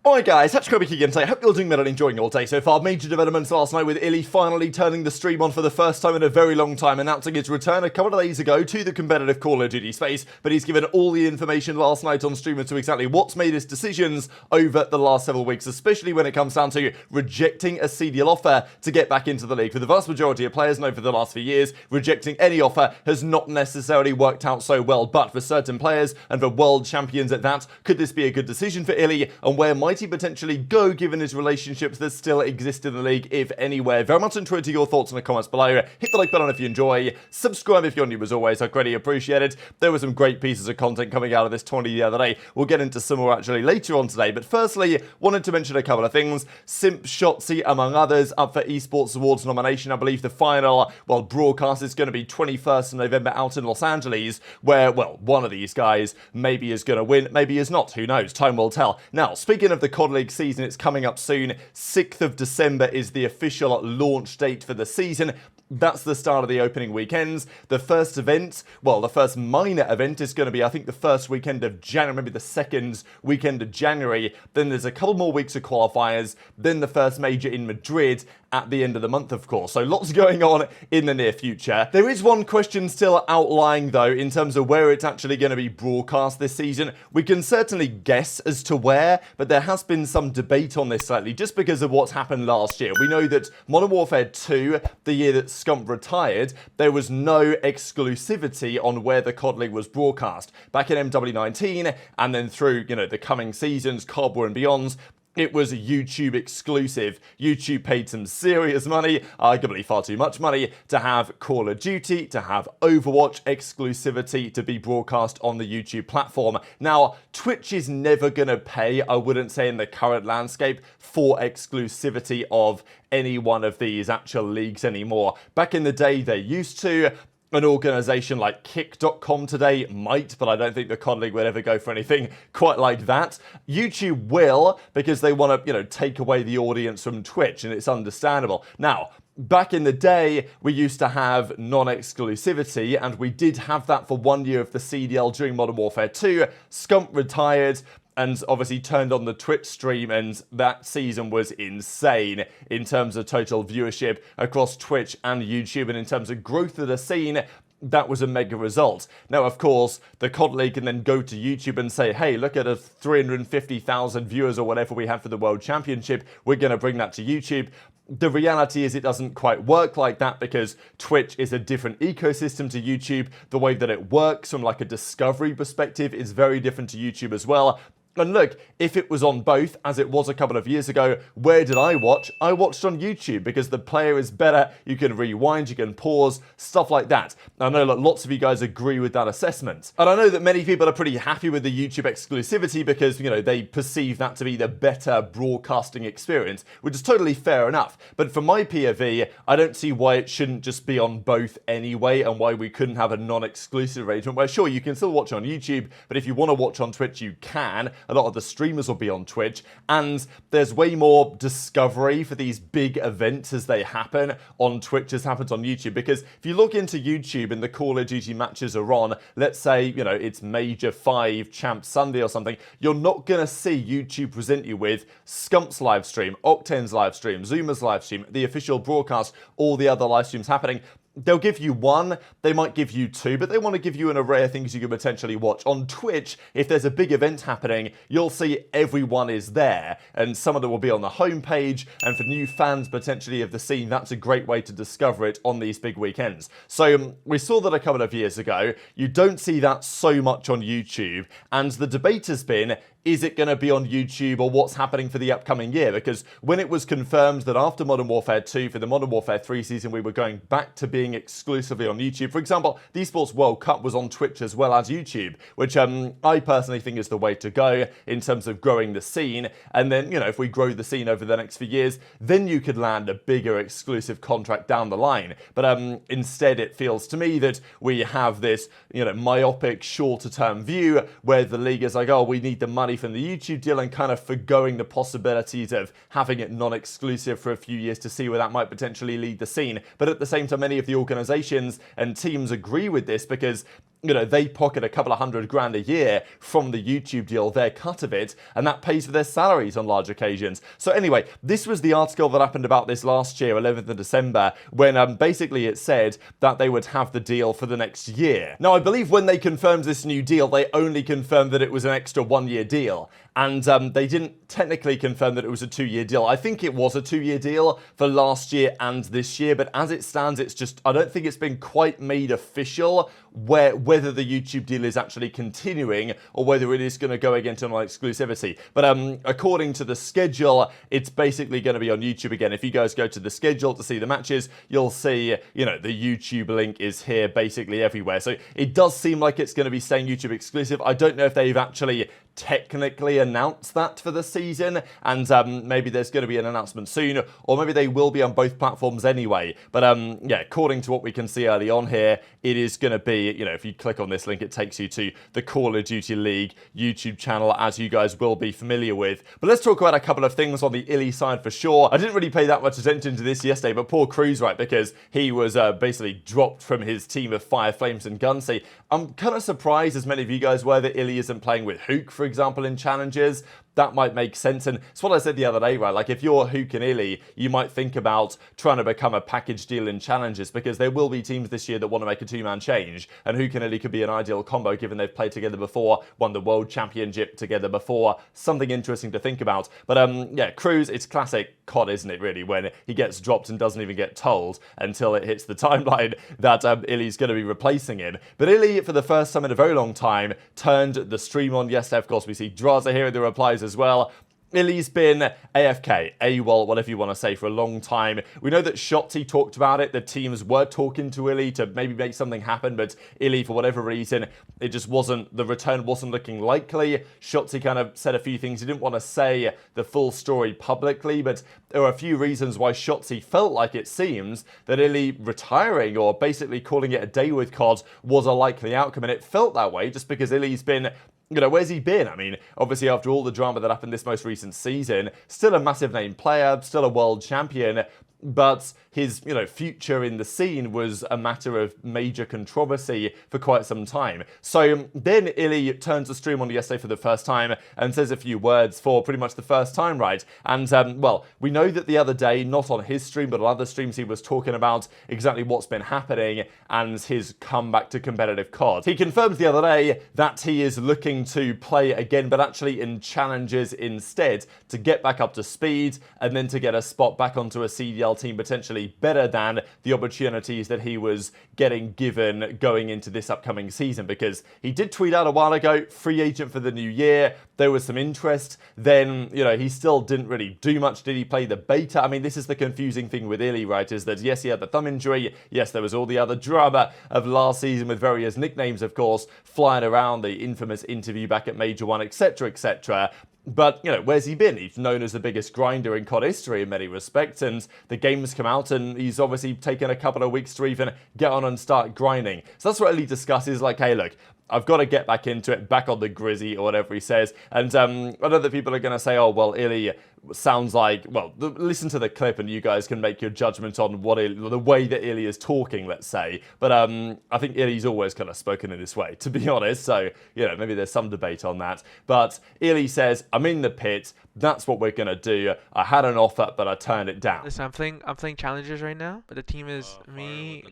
Alright guys, Scrappy again today. Hope you're doing well and enjoying your day so far. Major developments last night with iLLeY finally turning the stream on for the first time in a very long time, announcing his return a couple of days ago to the competitive Call of Duty space, but he's given all the information last night on stream as to exactly what's made his decisions over the last several weeks, especially when it comes down to rejecting a CDL offer to get back into the league. For the vast majority of players, and over the last few years, rejecting any offer has not necessarily worked out so well, but for certain players, and for world champions at that, could this be a good decision for iLLeY, and where might he potentially go given his relationships that still exist in the league, if anywhere? Very much enjoyed your thoughts in the comments below. Hit the like button if you enjoy, subscribe if you're new as always, I greatly appreciate it. There were some great pieces of content coming out of this tourney the other day. We'll get into some more actually later on today, but firstly, wanted to mention a couple of things. Simp, Shotzzy, among others, up for Esports Awards nomination. I believe the final, broadcast is going to be 21st of November out in Los Angeles, where, one of these guys maybe is going to win, maybe is not, who knows, time will tell. Now, speaking of the COD League season, it's coming up soon. 6th of December is the official launch date for the season. That's the start of the opening weekends. The first event, the first minor event is going to be, I think, the first weekend of January, maybe the second weekend of January. Then there's a couple more weeks of qualifiers. Then the first major in Madrid at the end of the month, of course. So lots going on in the near future. There is one question still outlying, though, in terms of where it's actually going to be broadcast this season. We can certainly guess as to where, but there has been some debate on this slightly, just because of what's happened last year. We know that Modern Warfare 2, the year that Scump retired, there was no exclusivity on where the COD League was broadcast. Back in MW19, and then through, the coming seasons, Cold War and beyonds, it was YouTube exclusive. YouTube paid some serious money, arguably far too much money, to have Call of Duty, to have Overwatch exclusivity to be broadcast on the YouTube platform. Now, Twitch is never going to pay, I wouldn't say in the current landscape, for exclusivity of any one of these actual leagues anymore. Back in the day, they used to. An organisation like Kick.com today might, but I don't think the COD League would ever go for anything quite like that. YouTube will, because they want to, take away the audience from Twitch, and it's understandable. Now, back in the day, we used to have non-exclusivity, and we did have that for 1 year of the CDL during Modern Warfare 2. Scump retired, and obviously turned on the Twitch stream, and that season was insane in terms of total viewership across Twitch and YouTube, and in terms of growth of the scene, that was a mega result. Now, of course, the COD League can then go to YouTube and say, hey, look at the 350,000 viewers or whatever we had for the World Championship, we're going to bring that to YouTube. The reality is it doesn't quite work like that, because Twitch is a different ecosystem to YouTube. The way that it works from like a discovery perspective is very different to YouTube as well. And look, if it was on both, as it was a couple of years ago, where did I watch? I watched on YouTube, because the player is better, you can rewind, you can pause, stuff like that. I know that lots of you guys agree with that assessment. And I know that many people are pretty happy with the YouTube exclusivity because, they perceive that to be the better broadcasting experience, which is totally fair enough. But from my POV, I don't see why it shouldn't just be on both anyway, and why we couldn't have a non-exclusive arrangement where, sure, you can still watch on YouTube, but if you want to watch on Twitch, you can. A lot of the streamers will be on Twitch, and there's way more discovery for these big events as they happen on Twitch as happens on YouTube. Because if you look into YouTube and the Call of Duty matches are on, let's say, it's Major 5 Champ Sunday or something, you're not going to see YouTube present you with Scump's live stream, Octane's live stream, Zuma's live stream, the official broadcast, all the other live streams happening. They'll give you one, they might give you two, but they want to give you an array of things you can potentially watch. On Twitch, if there's a big event happening, you'll see everyone is there, and some of them will be on the homepage, and for new fans potentially of the scene, that's a great way to discover it on these big weekends. So we saw that a couple of years ago. You don't see that so much on YouTube, and the debate has been, is it going to be on YouTube, or what's happening for the upcoming year? Because when it was confirmed that after Modern Warfare 2, for the Modern Warfare 3 season, we were going back to being exclusively on YouTube. For example, the Esports World Cup was on Twitch as well as YouTube, which I personally think is the way to go in terms of growing the scene. And then, if we grow the scene over the next few years, then you could land a bigger exclusive contract down the line. But instead, it feels to me that we have this, myopic, shorter-term view where the league is like, oh, we need the money from the YouTube deal, and kind of forgoing the possibilities of having it non-exclusive for a few years to see where that might potentially lead the scene. But at the same time, many of the organizations and teams agree with this, because you know, they pocket a couple of $100,000 a year from the YouTube deal, their cut of it, and that pays for their salaries on large occasions. So anyway, this was the article that happened about this last year, 11th of December, when basically it said that they would have the deal for the next year. Now, I believe when they confirmed this new deal, they only confirmed that it was an extra 1-year deal. And they didn't technically confirm that it was a 2-year deal. I think it was a 2-year deal for last year and this year, but as it stands, it's just, I don't think it's been quite made official whether the YouTube deal is actually continuing or whether it is going to go again to non-exclusivity. But according to the schedule, it's basically going to be on YouTube again. If you guys go to the schedule to see the matches, you'll see, you know, the YouTube link is here basically everywhere. So it does seem like it's going to be staying YouTube exclusive. I don't know if they've actually technically announced that for the season, and maybe there's going to be an announcement soon, or maybe they will be on both platforms anyway. But yeah, according to what we can see early on here, it is going to be, you know, if you click on this link, it takes you to the Call of Duty League YouTube channel, as you guys will be familiar with. But let's talk about a couple of things on the iLLeY side for sure. I didn't really pay that much attention to this yesterday, but poor Cruz, right, because he was basically dropped from his team of Fire, Flames and Ghosty. I'm kind of surprised, as many of you guys were, that iLLeY isn't playing with Hook, for example, in challenges. That might make sense, and it's what I said the other day, right? Like, if you're Hook and iLLeY, you might think about trying to become a package deal in challenges, because there will be teams this year that want to make a 2-man change, and Hook and iLLeY could be an ideal combo given they've played together before, won the World Championship together before. Something interesting to think about. But yeah, Cruz, it's classic COD, isn't it, really, when he gets dropped and doesn't even get told until it hits the timeline that iLLeY's going to be replacing him. But iLLeY, for the first time in a very long time, turned the stream on. Yes, of course, we see Drazah here in the replies as well. iLLeY's been AFK, AWOL, whatever you want to say, for a long time. We know that Shotzzy talked about it. The teams were talking to iLLeY to maybe make something happen, but iLLeY, for whatever reason, it just wasn't, the return wasn't looking likely. Shotzzy kind of said a few things. He didn't want to say the full story publicly, but there are a few reasons why Shotzzy felt like, it seems, that iLLeY retiring or basically calling it a day with COD was a likely outcome, and it felt that way just because iLLeY's been, you know, where's he been? I mean, obviously after all the drama that happened this most recent season, still a massive name player, still a world champion, but his, you know, future in the scene was a matter of major controversy for quite some time. So then iLLeY turns the stream on yesterday for the first time and says a few words for pretty much the first time, right? And, well, we know that the other day, not on his stream, but on other streams, he was talking about exactly what's been happening and his comeback to competitive COD. He confirmed the other day that he is looking to play again, but actually in challenges instead, to get back up to speed and then to get a spot back onto a CDL team potentially better than the opportunities that he was getting given going into this upcoming season, because he did tweet out a while ago, free agent for the new year. There was some interest. Then, you know, he still didn't really do much. Did he play the beta? I mean, this is the confusing thing with iLLeY, right, is that yes, he had the thumb injury. Yes, there was all the other drama of last season with various nicknames, of course, flying around, the infamous interview back at Major One, etc., etc. But, you know, where's he been? He's known as the biggest grinder in COD history in many respects, and the game's come out, and he's obviously taken a couple of weeks to even get on and start grinding. So that's what iLLeY discusses, like, hey, look, I've got to get back into it, back on the Grizzy, or whatever he says. And I know that people are going to say, oh, well, iLLeY sounds like, well, listen to the clip and you guys can make your judgment on what the way that iLLeY is talking, let's say. But I think iLLeY's always kind of spoken in this way, to be honest. So, you know, maybe there's some debate on that. But iLLeY says, I'm in the pit. That's what we're going to do. I had an offer, but I turned it down. Listen, I'm playing challenges right now, but the team is me,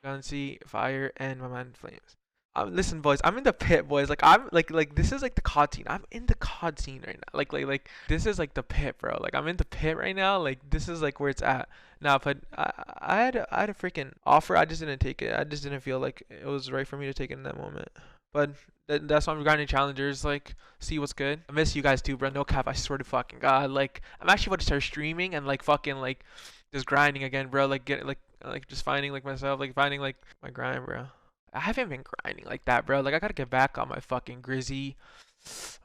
Ghosty, Fire, and my man Flames. Listen, boys, I'm in the pit, boys. Like, I'm like this is like the COD scene. I'm in the COD scene right now. Like this is like the pit, bro. Like, I'm in the pit right now. Like, this is like where it's at now. But I had a freaking offer. I just didn't take it. I just didn't feel like it was right for me to take it in that moment. But that's why I'm grinding challengers. Like, see what's good. I miss you guys too, bro. No cap. I swear to fucking God. Like, I'm actually about to start streaming and like fucking like just grinding again, bro. Like, get like just finding like myself, like finding like my grind, bro. I haven't been grinding like that, bro. Like, I gotta get back on my fucking Grizzy.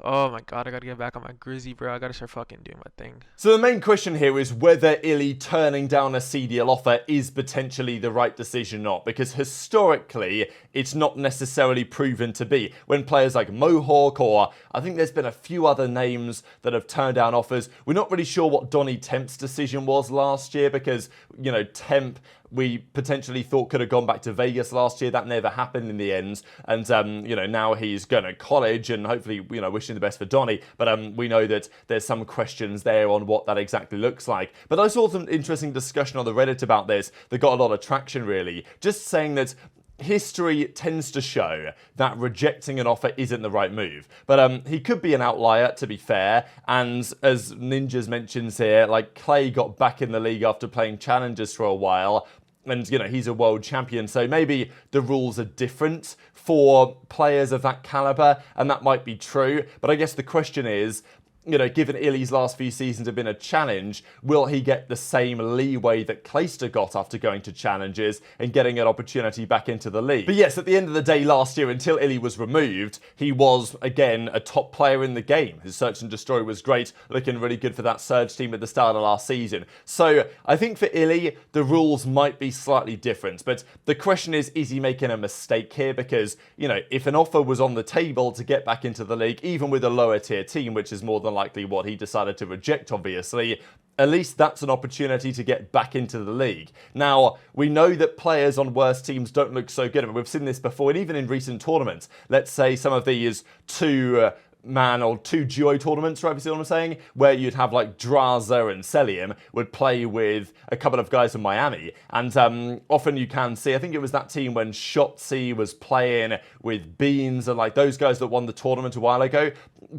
Oh my God, I gotta get back on my Grizzy, bro. I gotta start fucking doing my thing. So the main question here is whether iLLeY turning down a CDL offer is potentially the right decision or not, because historically, it's not necessarily proven to be. When players like Mohawk, or I think there's been a few other names that have turned down offers, we're not really sure what Donnie Temp's decision was last year, because, you know, Temp we potentially thought could have gone back to Vegas last year. That never happened in the end. And, you know, now he's going to college and hopefully, you know, wishing the best for Donny. But we know that there's some questions there on what that exactly looks like. But I saw some interesting discussion on the Reddit about this that got a lot of traction, really. Just saying that history tends to show that rejecting an offer isn't the right move. But he could be an outlier, to be fair. And as Ninjas mentions here, like Clay got back in the league after playing Challengers for a while. And, you know, he's a world champion. So maybe the rules are different for players of that caliber. And that might be true. But I guess the question is, you know, given iLLeY's last few seasons have been a challenge, will he get the same leeway that Priestahh got after going to challenges and getting an opportunity back into the league? But yes, at the end of the day last year, until iLLeY was removed, he was, again, a top player in the game. His Search and Destroy was great, looking really good for that Surge team at the start of last season. So I think for iLLeY, the rules might be slightly different. But the question is he making a mistake here? Because, you know, if an offer was on the table to get back into the league, even with a lower tier team, which is more than likely what he decided to reject, obviously, at least that's an opportunity to get back into the league. Now, we know that players on worse teams don't look so good. I mean, we've seen this before, and even in recent tournaments. Let's say some of these two-man or two duo tournaments, right? You see what I'm saying? Where you'd have like Drazah and Cellium would play with a couple of guys from Miami. And often you can see, I think it was that team when Shotzzy was playing with Beans and like those guys that won the tournament a while ago.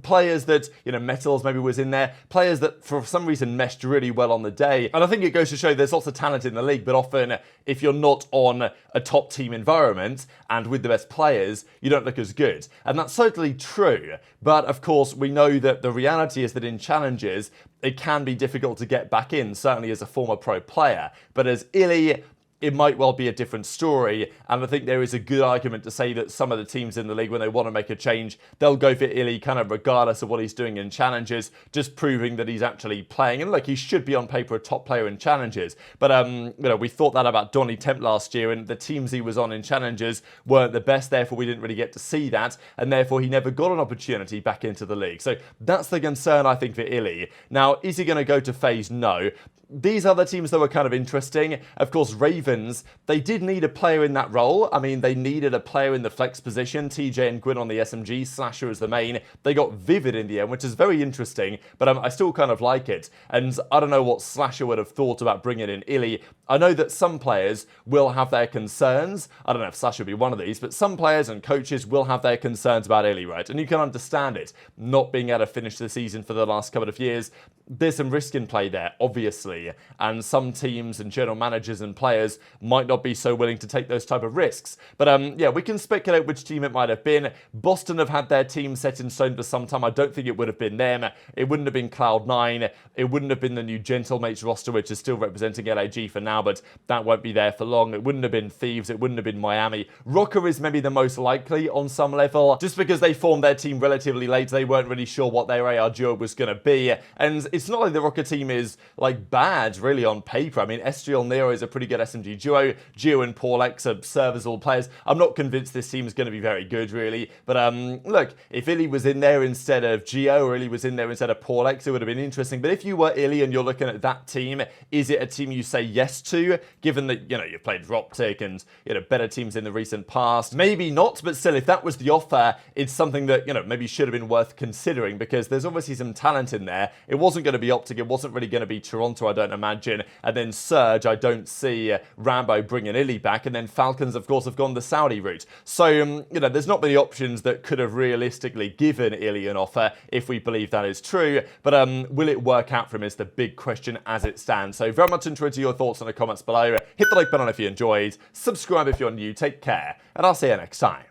Players that, you know, Metals maybe was in there. Players that for some reason meshed really well on the day. And I think it goes to show there's lots of talent in the league, but often if you're not on a top team environment and with the best players, you don't look as good. And that's certainly true. But of course, we know that the reality is that in challenges, it can be difficult to get back in, certainly as a former pro player. But as iLLeY, it might well be a different story, and I think there is a good argument to say that some of the teams in the league, when they want to make a change, they'll go for iLLeY kind of regardless of what he's doing in challenges, just proving that he's actually playing. And look, he should be on paper a top player in challenges, but you know, we thought that about Donny Temp last year, and the teams he was on in challenges weren't the best, therefore we didn't really get to see that, and therefore he never got an opportunity back into the league. So that's the concern, I think, for iLLeY. Now, is he going to go to FaZe? No. These other teams, though, are kind of interesting. Of course, Ravens, they did need a player in that role. I mean, they needed a player in the flex position. TJ and Gwinn on the SMG, Slasher as the main. They got Vivid in the end, which is very interesting, but I still kind of like it. And I don't know what Slasher would have thought about bringing in iLLeY. I know that some players will have their concerns. I don't know if Slasher would be one of these, but some players and coaches will have their concerns about iLLeY, right? And you can understand it. Not being able to finish the season for the last couple of years, there's some risk in play there, obviously. And some teams and general managers and players might not be so willing to take those type of risks. But yeah, we can speculate which team it might have been. Boston have had their team set in stone for some time. I don't think it would have been them. It wouldn't have been Cloud9. It wouldn't have been the new Gentlemates roster, which is still representing LAG for now, but that won't be there for long. It wouldn't have been Thieves. It wouldn't have been Miami. Rocker is maybe the most likely on some level, just because they formed their team relatively late. They weren't really sure what their AR duo was going to be. And it's not like the Rocker team is like bad, really, on paper. I mean, Estriel Nero is a pretty good SMG duo. Gio and PaulX are serviceable players. I'm not convinced this team is going to be very good, really. But look, if iLLeY was in there instead of Gio, or iLLeY was in there instead of PaulX, it would have been interesting. But if you were iLLeY and you're looking at that team, is it a team you say yes to, given that, you know, you've played OpTic and, you know, better teams in the recent past? Maybe not, but still, if that was the offer, it's something that, you know, maybe should have been worth considering, because there's obviously some talent in there. It wasn't going to be OpTic. It wasn't really going to be Toronto, I don't imagine. And then Surge, I don't see Rambo bringing iLLeY back. And then Falcons, of course, have gone the Saudi route. So, you know, there's not many options that could have realistically given iLLeY an offer, if we believe that is true. But will it work out for him is the big question as it stands. So very much interested in your thoughts in the comments below. Hit the like button if you enjoyed. Subscribe if you're new. Take care. And I'll see you next time.